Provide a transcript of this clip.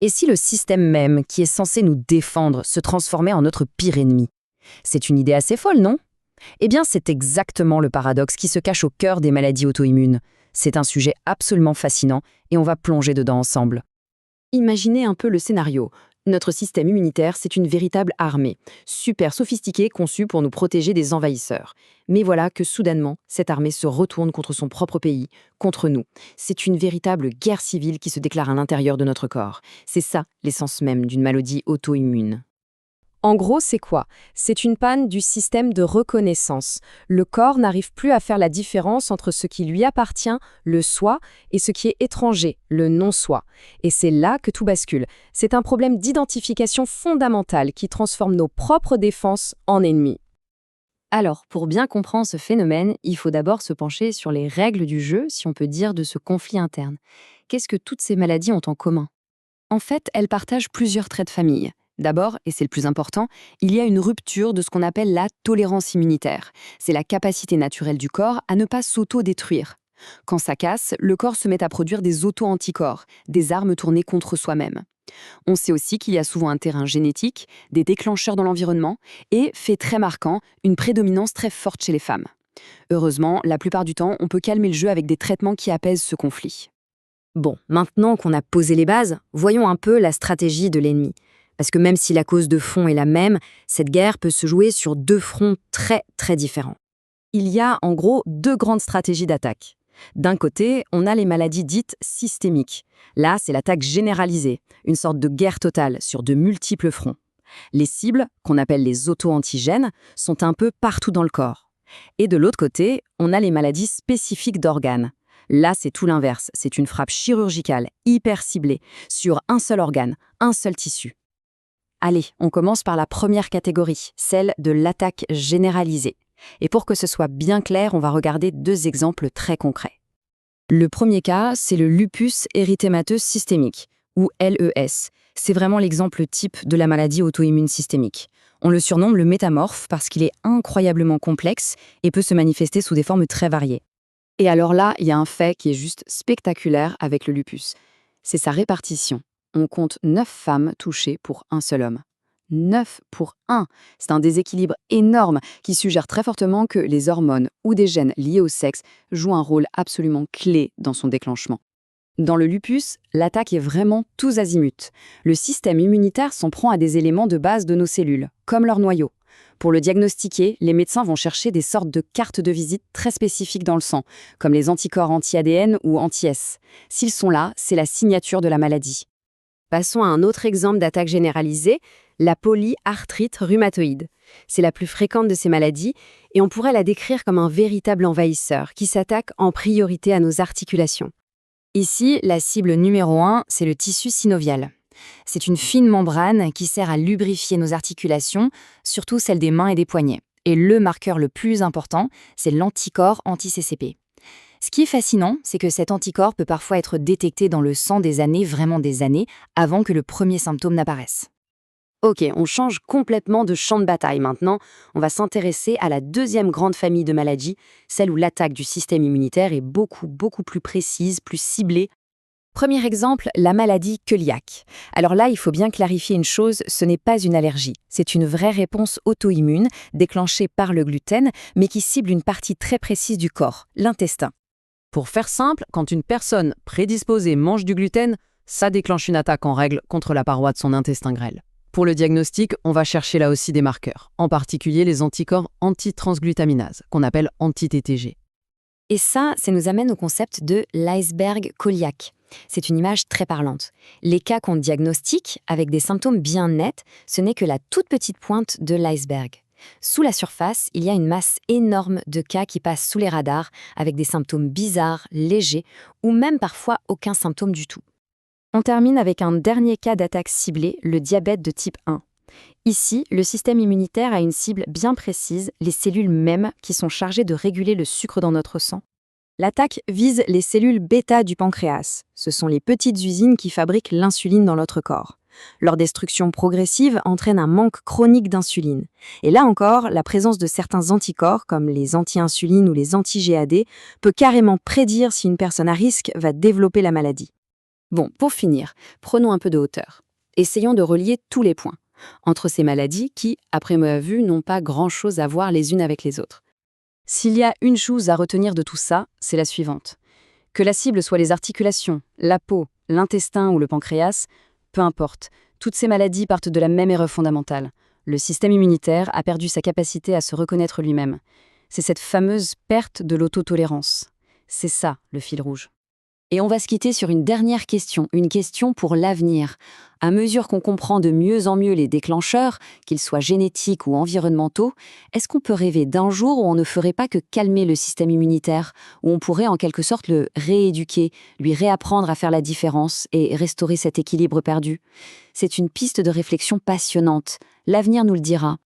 Et si le système même, qui est censé nous défendre, se transformait en notre pire ennemi? C'est une idée assez folle, non? Eh bien, c'est exactement le paradoxe qui se cache au cœur des maladies auto-immunes. C'est un sujet absolument fascinant et on va plonger dedans ensemble. Imaginez un peu le scénario. Notre système immunitaire, c'est une véritable armée, super sophistiquée, conçue pour nous protéger des envahisseurs. Mais voilà que soudainement, cette armée se retourne contre son propre pays, contre nous. C'est une véritable guerre civile qui se déclare à l'intérieur de notre corps. C'est ça l'essence même d'une maladie auto-immune. En gros, c'est quoi? C'est une panne du système de reconnaissance. Le corps n'arrive plus à faire la différence entre ce qui lui appartient, le soi, et ce qui est étranger, le non-soi. Et c'est là que tout bascule. C'est un problème d'identification fondamentale qui transforme nos propres défenses en ennemis. Alors, pour bien comprendre ce phénomène, il faut d'abord se pencher sur les règles du jeu, si on peut dire, de ce conflit interne. Qu'est-ce que toutes ces maladies ont en commun? En fait, elles partagent plusieurs traits de famille. D'abord, et c'est le plus important, il y a une rupture de ce qu'on appelle la tolérance immunitaire. C'est la capacité naturelle du corps à ne pas s'auto-détruire. Quand ça casse, le corps se met à produire des auto-anticorps, des armes tournées contre soi-même. On sait aussi qu'il y a souvent un terrain génétique, des déclencheurs dans l'environnement et, fait très marquant, une prédominance très forte chez les femmes. Heureusement, la plupart du temps, on peut calmer le jeu avec des traitements qui apaisent ce conflit. Bon, maintenant qu'on a posé les bases, voyons un peu la stratégie de l'ennemi. Parce que même si la cause de fond est la même, cette guerre peut se jouer sur deux fronts très très différents. Il y a en gros deux grandes stratégies d'attaque. D'un côté, on a les maladies dites systémiques. Là, c'est l'attaque généralisée, une sorte de guerre totale sur de multiples fronts. Les cibles, qu'on appelle les auto-antigènes, sont un peu partout dans le corps. Et de l'autre côté, on a les maladies spécifiques d'organes. Là, c'est tout l'inverse, c'est une frappe chirurgicale, hyper ciblée, sur un seul organe, un seul tissu. Allez, on commence par la première catégorie, celle de l'attaque généralisée. Et pour que ce soit bien clair, on va regarder deux exemples très concrets. Le premier cas, c'est le lupus érythémateux systémique, ou LES. C'est vraiment l'exemple type de la maladie auto-immune systémique. On le surnomme le métamorphe parce qu'il est incroyablement complexe et peut se manifester sous des formes très variées. Et alors là, il y a un fait qui est juste spectaculaire avec le lupus. C'est sa répartition. On compte 9 femmes touchées pour un seul homme. 9 pour 1. C'est un déséquilibre énorme qui suggère très fortement que les hormones ou des gènes liés au sexe jouent un rôle absolument clé dans son déclenchement. Dans le lupus, l'attaque est vraiment tous azimuts. Le système immunitaire s'en prend à des éléments de base de nos cellules, comme leur noyau. Pour le diagnostiquer, les médecins vont chercher des sortes de cartes de visite très spécifiques dans le sang, comme les anticorps anti-ADN ou anti-S. S'ils sont là, c'est la signature de la maladie. Passons à un autre exemple d'attaque généralisée, la polyarthrite rhumatoïde. C'est la plus fréquente de ces maladies et on pourrait la décrire comme un véritable envahisseur qui s'attaque en priorité à nos articulations. Ici, la cible numéro 1, c'est le tissu synovial. C'est une fine membrane qui sert à lubrifier nos articulations, surtout celles des mains et des poignets. Et le marqueur le plus important, c'est l'anticorps anti-CCP. Ce qui est fascinant, c'est que cet anticorps peut parfois être détecté dans le sang des années, vraiment des années, avant que le premier symptôme n'apparaisse. Ok, on change complètement de champ de bataille maintenant. On va s'intéresser à la deuxième grande famille de maladies, celle où l'attaque du système immunitaire est beaucoup plus précise, plus ciblée. Premier exemple, la maladie cœliaque. Alors là, il faut bien clarifier une chose, ce n'est pas une allergie. C'est une vraie réponse auto-immune, déclenchée par le gluten, mais qui cible une partie très précise du corps, l'intestin. Pour faire simple, quand une personne prédisposée mange du gluten, ça déclenche une attaque en règle contre la paroi de son intestin grêle. Pour le diagnostic, on va chercher là aussi des marqueurs, en particulier les anticorps antitransglutaminase, qu'on appelle anti-TTG. Et ça nous amène au concept de l'iceberg cœliaque. C'est une image très parlante. Les cas qu'on diagnostique, avec des symptômes bien nets, ce n'est que la toute petite pointe de l'iceberg. Sous la surface, il y a une masse énorme de cas qui passent sous les radars, avec des symptômes bizarres, légers, ou même parfois aucun symptôme du tout. On termine avec un dernier cas d'attaque ciblée, le diabète de type 1. Ici, le système immunitaire a une cible bien précise, les cellules mêmes qui sont chargées de réguler le sucre dans notre sang. L'attaque vise les cellules bêta du pancréas. Ce sont les petites usines qui fabriquent l'insuline dans notre corps. Leur destruction progressive entraîne un manque chronique d'insuline. Et là encore, la présence de certains anticorps, comme les anti-insulines ou les anti-GAD, peut carrément prédire si une personne à risque va développer la maladie. Bon, pour finir, prenons un peu de hauteur. Essayons de relier tous les points entre ces maladies qui, après ma vue, n'ont pas grand-chose à voir les unes avec les autres. S'il y a une chose à retenir de tout ça, c'est la suivante. Que la cible soit les articulations, la peau, l'intestin ou le pancréas, peu importe, toutes ces maladies partent de la même erreur fondamentale. Le système immunitaire a perdu sa capacité à se reconnaître lui-même. C'est cette fameuse perte de l'autotolérance. C'est ça, le fil rouge. Et on va se quitter sur une dernière question, une question pour l'avenir. À mesure qu'on comprend de mieux en mieux les déclencheurs, qu'ils soient génétiques ou environnementaux, est-ce qu'on peut rêver d'un jour où on ne ferait pas que calmer le système immunitaire, où on pourrait en quelque sorte le rééduquer, lui réapprendre à faire la différence et restaurer cet équilibre perdu? C'est une piste de réflexion passionnante. L'avenir nous le dira.